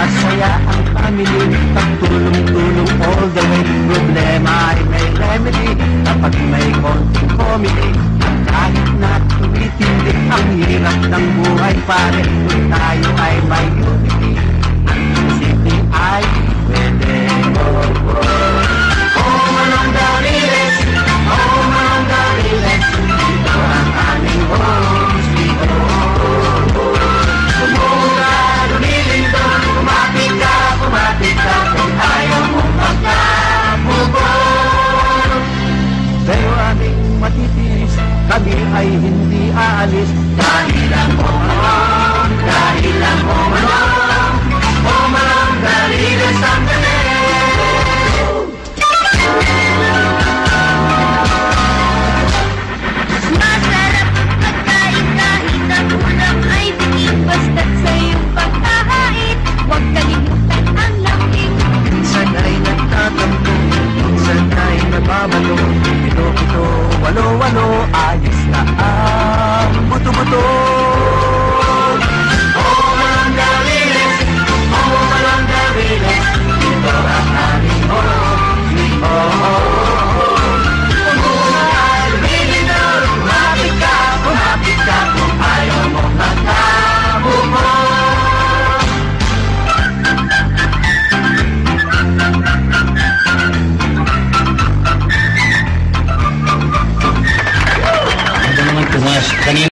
Masaya ang family, pagtulong-tulong all the way. Problema ay may remedy kapag may konting comedy. Kahit na tumitindi ang hirap ng buhay pare, kung tayo ay may unity, ang city ay pwede. Oh, manong Dariles, oh, manong Dariles, dito ang aming home sweet home. Kumuha, lumilindon, kumapit ka, kung ayaw mong magkabubon. Pero aming matitiis, kami ay hindi aalis. Dahil lang mo manong, dahil lang mo manong, oh manong Dariles ang galing. Masarap ang pagkain kahit ang ulam ay bitin. Basta't sa iyong pagkahain, huwag kalimutan ang lambing. Minsan ay nagtatampo, minsan ay nababato. Pito-pito, walo-walo, ayos na ang buto-buto.